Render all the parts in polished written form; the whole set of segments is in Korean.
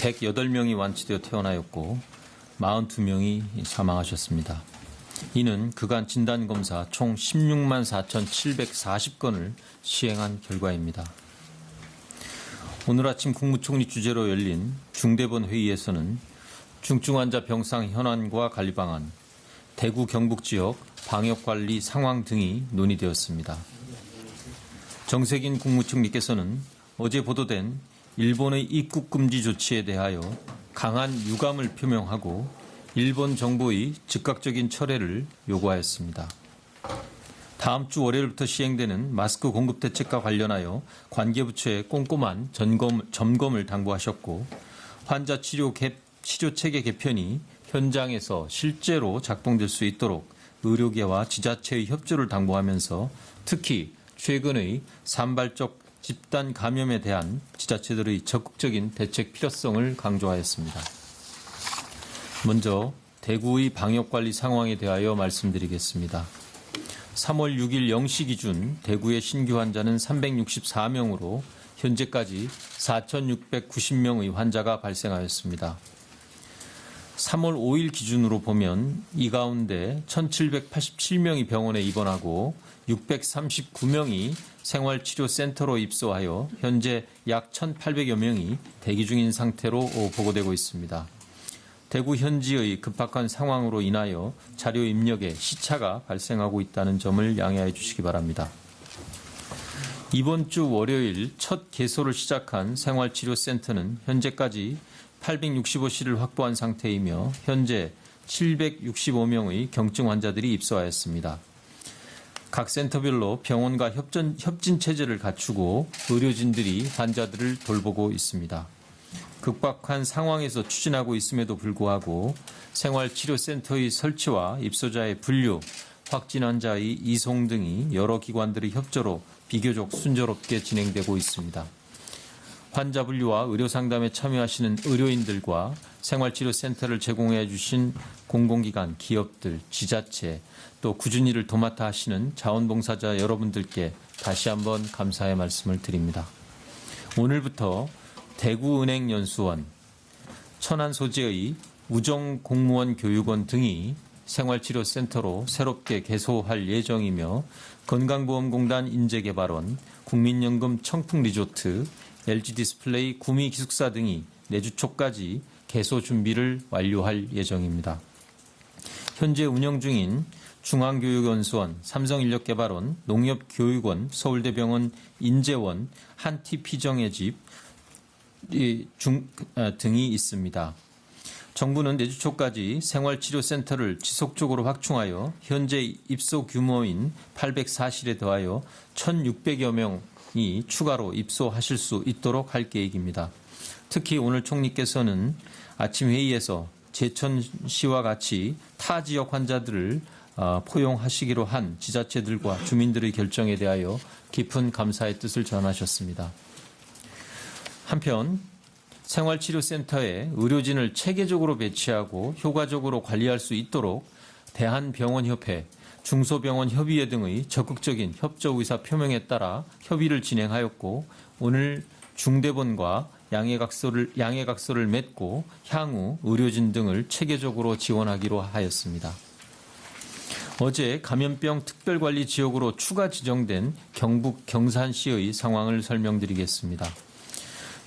108명이 완치되어 퇴원하였고 42명이 사망하셨습니다. 이는 그간 진단검사 총 16만 4,740건을 시행한 결과입니다. 오늘 아침 국무총리 주재로 열린 중대본 회의에서는 중증 환자 병상 현황과 관리 방안, 대구 경북 지역 방역관리 상황 등이 논의되었습니다. 정세균 국무총리께서는 어제 보도된 일본의 입국 금지 조치에 대하여 강한 유감을 표명하고 일본 정부의 즉각적인 철회를 요구하였습니다. 다음 주 월요일부터 시행되는 마스크 공급 대책과 관련하여 관계부처의 꼼꼼한 점검을 당부하셨고 환자 치료 체계 개편이 현장에서 실제로 작동될 수 있도록 의료계와 지자체의 협조를 당부하면서 특히 최근의 산발적 집단 감염에 대한 지자체들의 적극적인 대책 필요성을 강조하였습니다. 먼저 대구의 방역관리 상황에 대하여 말씀드리겠습니다. 3월 6일 0시 기준 대구의 신규 환자는 364명으로 현재까지 4,690명의 환자가 발생하였습니다. 3월 5일 기준으로 보면 이 가운데 1,787명이 병원에 입원하고 639명이 생활치료센터로 입소하여 현재 약 1,800여 명이 대기 중인 상태로 보고되고 있습니다. 대구 현지의 급박한 상황으로 인하여 자료 입력에 시차가 발생하고 있다는 점을 양해해 주시기 바랍니다. 이번 주 월요일 첫 개소를 시작한 생활치료센터는 현재까지 865실을 확보한 상태이며 현재 765명의 경증 환자들이 입소하였습니다. 각 센터별로 병원과 협진 체제를 갖추고 의료진들이 환자들을 돌보고 있습니다. 급박한 상황에서 추진하고 있음에도 불구하고 생활치료센터의 설치와 입소자의 분류, 확진 환자의 이송 등이 여러 기관들의 협조로 비교적 순조롭게 진행되고 있습니다. 환자 분류와 의료상담에 참여하시는 의료인들과 생활치료센터를 제공해 주신 공공기관, 기업들, 지자체, 또 꾸준히 이를 도맡아 하시는 자원봉사자 여러분들께 다시 한번 감사의 말씀을 드립니다. 오늘부터 대구은행연수원, 천안 소재의 우정공무원 교육원 등이 생활치료센터로 새롭게 개소할 예정이며 건강보험공단 인재개발원, 국민연금 청풍리조트, LG디스플레이 구미기숙사 등이 내주 초까지 개소 준비를 완료할 예정입니다. 현재 운영 중인 중앙교육연수원, 삼성인력개발원, 농협교육원, 서울대병원 인재원, 한티피정의 집 등이 있습니다. 정부는 내주 초까지 생활치료센터를 지속적으로 확충하여 현재 입소 규모인 804실에 더하여 1,600여 명이 추가로 입소하실 수 있도록 할 계획입니다. 특히 오늘 총리께서는 아침 회의에서 제천시와 같이 타 지역 환자들을 포용하시기로 한 지자체들과 주민들의 결정에 대하여 깊은 감사의 뜻을 전하셨습니다. 한편 생활치료센터에 의료진을 체계적으로 배치하고 효과적으로 관리할 수 있도록 대한병원협회, 중소병원협의회 등의 적극적인 협조 의사 표명에 따라 협의를 진행하였고 오늘 중대본과 양해각서를 맺고 향후 의료진 등을 체계적으로 지원하기로 하였습니다. 어제 감염병 특별관리지역으로 추가 지정된 경북 경산시의 상황을 설명드리겠습니다.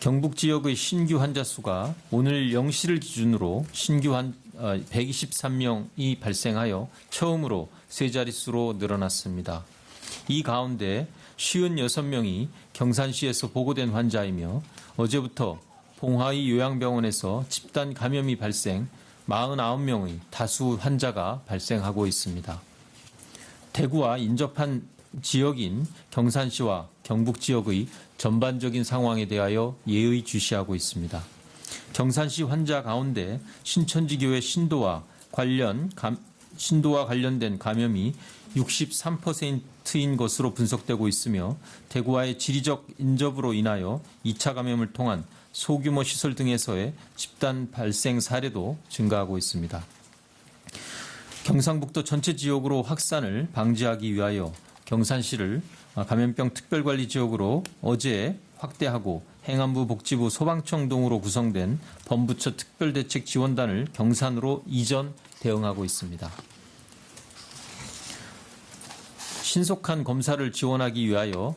경북 지역의 신규 환자 수가 오늘 0시를 기준으로 신규 123명이 발생하여 처음으로 세 자릿수로 늘어났습니다. 이 가운데 56명이 경산시에서 보고된 환자이며 어제부터 봉화의 요양병원에서 집단 감염이 발생 49명의 다수 환자가 발생하고 있습니다. 대구와 인접한 지역인 경산시와 경북 지역의 전반적인 상황에 대하여 예의주시하고 있습니다. 경산시 환자 가운데 신천지교회 신도와 관련된 감염이 63%인 것으로 분석되고 있으며 대구와의 지리적 인접으로 인하여 2차 감염을 통한 소규모 시설 등에서의 집단 발생 사례도 증가하고 있습니다. 경상북도 전체 지역으로 확산을 방지하기 위하여 경산시를 감염병 특별관리 지역으로 어제 확대하고 행안부, 복지부, 소방청 등으로 구성된 범부처 특별대책지원단을 경산으로 이전 대응하고 있습니다. 신속한 검사를 지원하기 위하여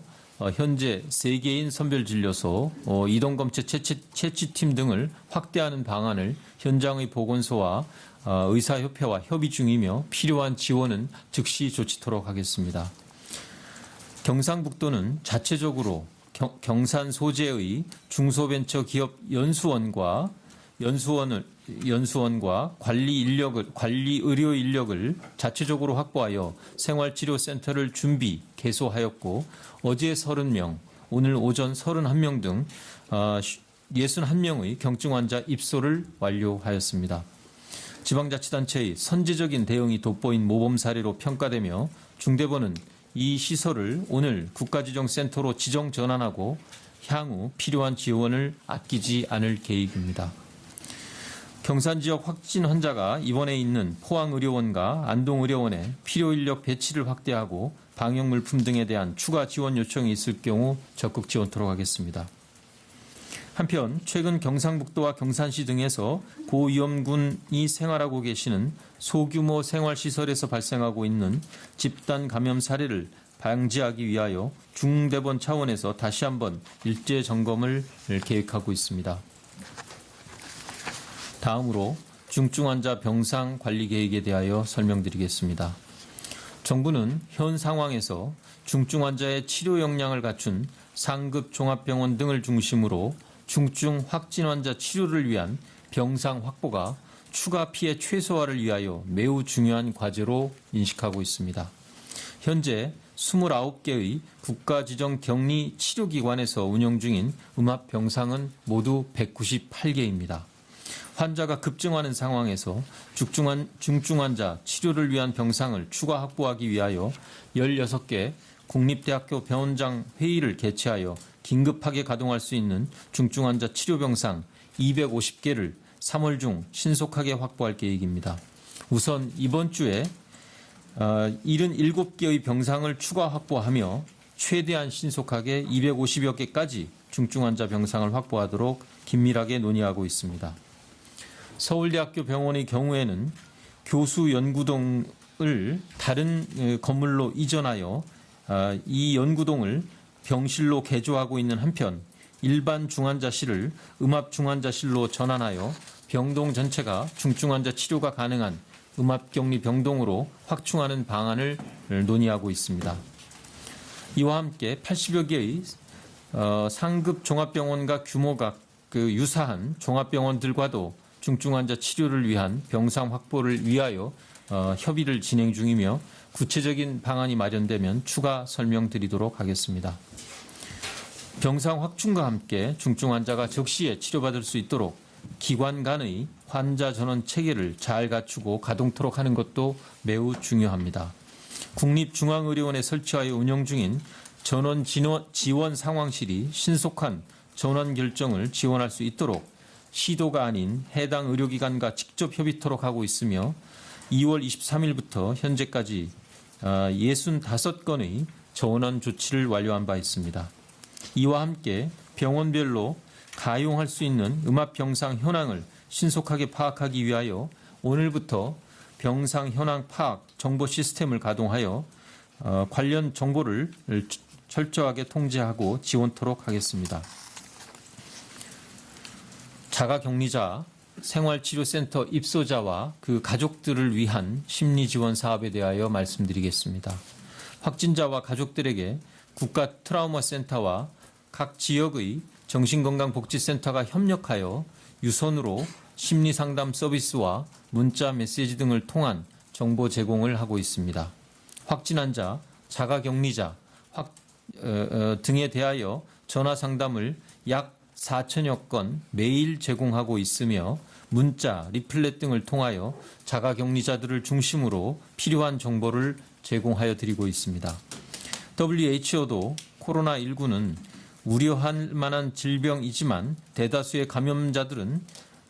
현재 3개인 선별진료소, 이동검체 채취팀 등을 확대하는 방안을 현장의 보건소와 의사협회와 협의 중이며 필요한 지원은 즉시 조치토록 하겠습니다. 경상북도는 자체적으로 경산 소재의 중소벤처기업 연수원과 관리 의료 인력을 자체적으로 확보하여 생활치료센터를 준비, 개소하였고 어제 30명, 오늘 오전 31명 등 61명의 경증 환자 입소를 완료하였습니다. 지방자치단체의 선제적인 대응이 돋보인 모범 사례로 평가되며 중대본은 이 시설을 오늘 국가지정센터로 지정 전환하고 향후 필요한 지원을 아끼지 않을 계획입니다. 경산 지역 확진 환자가 입원해 있는 포항의료원과 안동의료원에 필요 인력 배치를 확대하고 방역물품 등에 대한 추가 지원 요청이 있을 경우 적극 지원토록 하겠습니다. 한편 최근 경상북도와 경산시 등에서 고위험군이 생활하고 계시는 소규모 생활시설에서 발생하고 있는 집단 감염 사례를 방지하기 위하여 중대본 차원에서 다시 한번 일제 점검을 계획하고 있습니다. 다음으로 중증 환자 병상 관리 계획에 대하여 설명드리겠습니다. 정부는 현 상황에서 중증 환자의 치료 역량을 갖춘 상급 종합병원 등을 중심으로 중증 확진 환자 치료를 위한 병상 확보가 추가 피해 최소화를 위하여 매우 중요한 과제로 인식하고 있습니다. 현재 29개의 국가지정 격리 치료기관에서 운영 중인 음압병상은 모두 198개입니다. 환자가 급증하는 상황에서 중증 환자 치료를 위한 병상을 추가 확보하기 위하여 16개 국립대학교 병원장 회의를 개최하여 긴급하게 가동할 수 있는 중증 환자 치료병상 250개를 3월 중 신속하게 확보할 계획입니다. 우선 이번 주에 77개의 병상을 추가 확보하며 최대한 신속하게 250여 개까지 중증 환자 병상을 확보하도록 긴밀하게 논의하고 있습니다. 서울대학교 병원의 경우에는 교수 연구동을 다른 건물로 이전하여 이 연구동을 병실로 개조하고 있는 한편 일반 중환자실을 음압 중환자실로 전환하여 병동 전체가 중증 환자 치료가 가능한 음압격리 병동으로 확충하는 방안을 논의하고 있습니다. 이와 함께 80여 개의 상급 종합병원과 규모가 유사한 종합병원들과도 중증 환자 치료를 위한 병상 확보를 위하여 협의를 진행 중이며 구체적인 방안이 마련되면 추가 설명드리도록 하겠습니다. 병상 확충과 함께 중증 환자가 적시에 치료받을 수 있도록 기관 간의 환자 전원 체계를 잘 갖추고 가동토록 하는 것도 매우 중요합니다. 국립중앙의료원에 설치하여 운영 중인 전원 지원 상황실이 신속한 전원 결정을 지원할 수 있도록 시도가 아닌 해당 의료기관과 직접 협의토록 하고 있으며 2월 23일부터 현재까지 65건의 전원 조치를 완료한 바 있습니다. 이와 함께 병원별로 가용할 수 있는 음압병상 현황을 신속하게 파악하기 위하여 오늘부터 병상 현황 파악 정보 시스템을 가동하여 관련 정보를 철저하게 통제하고 지원토록 하겠습니다. 자가격리자, 생활치료센터 입소자와 그 가족들을 위한 심리지원 사업에 대하여 말씀드리겠습니다. 확진자와 가족들에게 국가 트라우마 센터와 각 지역의 정신건강복지센터가 협력하여 유선으로 심리상담 서비스와 문자 메시지 등을 통한 정보 제공을 하고 있습니다. 확진 환자, 자가격리자 등에 대하여 전화상담을 약 4천여 건 매일 제공하고 있으며 문자, 리플렛 등을 통하여 자가격리자들을 중심으로 필요한 정보를 제공하여 드리고 있습니다. WHO도 코로나19는 우려할 만한 질병이지만 대다수의 감염자들은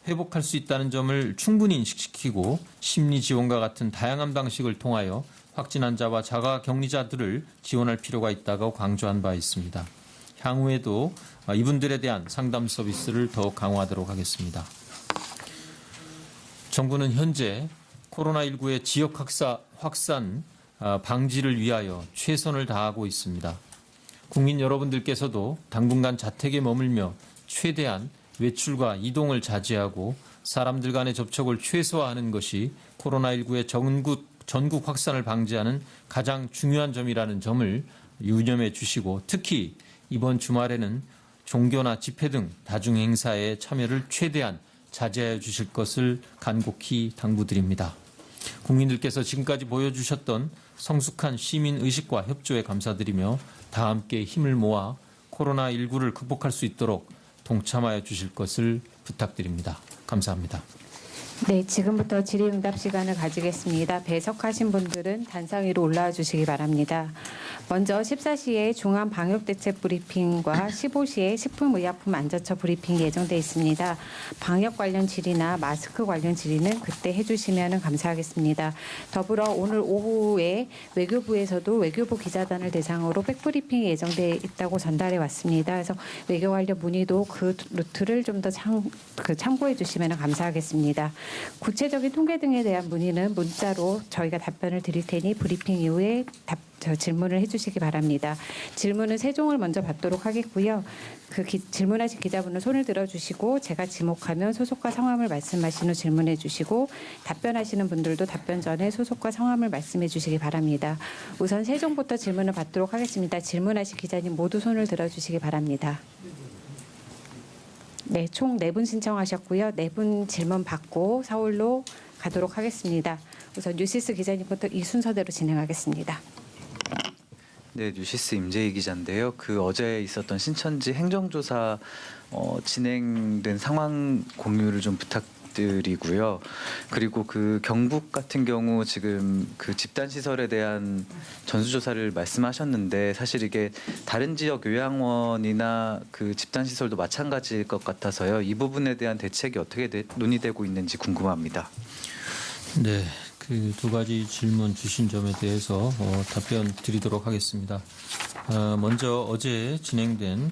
회복할 수 있다는 점을 충분히 인식시키고 심리지원과 같은 다양한 방식을 통하여 확진 환자와 자가격리자들을 지원할 필요가 있다고 강조한 바 있습니다. 향후에도 이분들에 대한 상담 서비스를 더욱 강화하도록 하겠습니다. 정부는 현재 코로나19의 지역 확산 방지를 위하여 최선을 다하고 있습니다. 국민 여러분들께서도 당분간 자택에 머물며 최대한 외출과 이동을 자제하고 사람들 간의 접촉을 최소화하는 것이 코로나19의 전국 확산을 방지하는 가장 중요한 점이라는 점을 유념해 주시고, 특히 이번 주말에는 종교나 집회 등 다중행사에 참여를 최대한 자제해 주실 것을 간곡히 당부드립니다. 국민들께서 지금까지 보여주셨던 성숙한 시민의식과 협조에 감사드리며 다 함께 힘을 모아 코로나19를 극복할 수 있도록 동참하여 주실 것을 부탁드립니다. 감사합니다. 네, 지금부터 질의응답 시간을 가지겠습니다. 배석하신 분들은 단상 위로 올라와 주시기 바랍니다. 먼저 14시에 중앙방역대책 브리핑과 15시에 식품의약품 안전처 브리핑이 예정돼 있습니다. 방역 관련 질의나 마스크 관련 질의는 그때 해주시면 감사하겠습니다. 더불어 오늘 오후에 외교부에서도 외교부 기자단을 대상으로 백브리핑이 예정돼 있다고 전달해 왔습니다. 그래서 외교 관련 문의도 그 루트를 좀 더 참고해 주시면 감사하겠습니다. 구체적인 통계 등에 대한 문의는 문자로 저희가 답변을 드릴 테니 브리핑 이후에 질문을 해주시기 바랍니다. 질문은 세 종을 먼저 받도록 하겠고요. 질문하신 기자분은 손을 들어주시고 제가 지목하면 소속과 성함을 말씀하신 후 질문해 주시고, 답변하시는 분들도 답변 전에 소속과 성함을 말씀해 주시기 바랍니다. 우선 세 종부터 질문을 받도록 하겠습니다. 질문하신 기자님 모두 손을 들어주시기 바랍니다. 네, 총 4분 신청하셨고요. 4분 질문 받고 서울로 가도록 하겠습니다. 우선 뉴시스 기자님부터 이 순서대로 진행하겠습니다. 네, 뉴시스 임재희 기자인데요. 어제 있었던 신천지 행정조사 진행된 상황 공유를 좀 부탁드리고요. 그리고 경북 같은 경우 지금 집단 시설에 대한 전수조사를 말씀하셨는데, 사실 이게 다른 지역 요양원이나 집단 시설도 마찬가지일 것 같아서요. 이 부분에 대한 대책이 어떻게 논의되고 있는지 궁금합니다. 네. 두 가지 질문 주신 점에 대해서 답변 드리도록 하겠습니다. 먼저 어제 진행된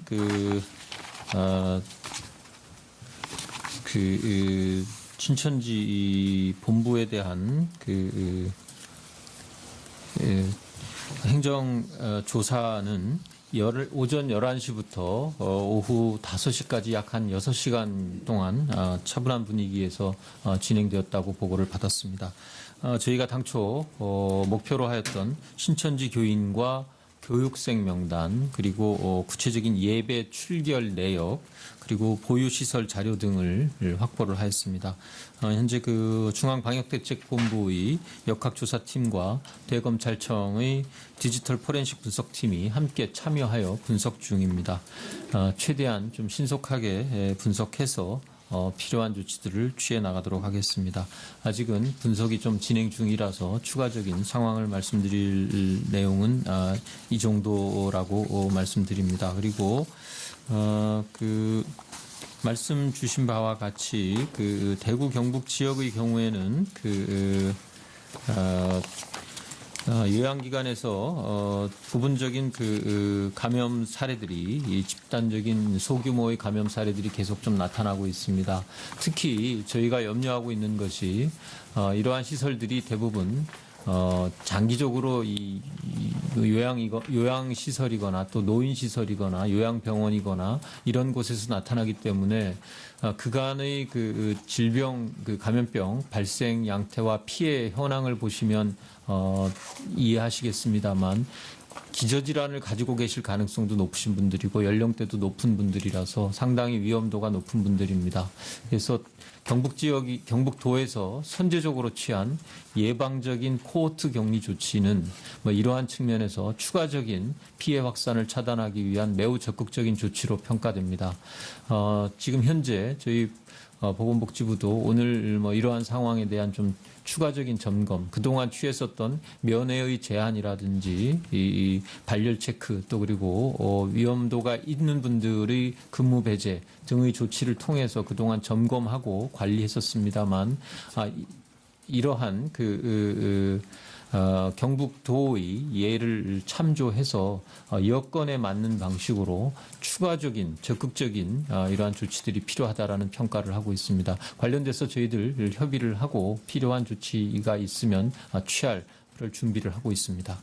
신천지 본부에 대한 행정 조사는 오전 11시부터 오후 5시까지 약 한 6시간 동안 차분한 분위기에서 진행되었다고 보고를 받았습니다. 저희가 당초 목표로 하였던 신천지 교인과 교육생 명단, 그리고 구체적인 예배 출결 내역, 그리고 보유시설 자료 등을 확보를 하였습니다. 현재 중앙방역대책본부의 역학조사팀과 대검찰청의 디지털 포렌식 분석팀이 함께 참여하여 분석 중입니다. 최대한 좀 신속하게 분석해서 필요한 조치들을 취해 나가도록 하겠습니다. 아직은 분석이 좀 진행 중이라서 추가적인 상황을 말씀드릴 내용은 이 정도라고 말씀드립니다. 그리고 말씀 주신 바와 같이 대구 경북 지역의 경우에는 요양기관에서 부분적인 감염 사례들이, 집단적인 소규모의 감염 사례들이 계속 좀 나타나고 있습니다. 특히 저희가 염려하고 있는 것이 이러한 시설들이 대부분 장기적으로 요양시설이거나 또 노인시설이거나 요양병원이거나 이런 곳에서 나타나기 때문에 그간의 질병, 감염병 발생 양태와 피해 현황을 보시면 이해하시겠습니다만, 기저질환을 가지고 계실 가능성도 높으신 분들이고 연령대도 높은 분들이라서 상당히 위험도가 높은 분들입니다. 그래서 경북도에서 선제적으로 취한 예방적인 코호트 격리 조치는 이러한 측면에서 추가적인 피해 확산을 차단하기 위한 매우 적극적인 조치로 평가됩니다. 지금 현재 저희 보건복지부도 오늘 이러한 상황에 대한 좀 추가적인 점검, 그동안 취했었던 면회의 제한이라든지 이 발열 체크, 또 그리고 위험도가 있는 분들의 근무 배제 등의 조치를 통해서 그동안 점검하고 관리했었습니다만, 이러한 경북도의 예를 참조해서 여건에 맞는 방식으로 추가적인 적극적인 이러한 조치들이 필요하다라는 평가를 하고 있습니다. 관련돼서 저희들 협의를 하고 필요한 조치가 있으면 취할 준비를 하고 있습니다.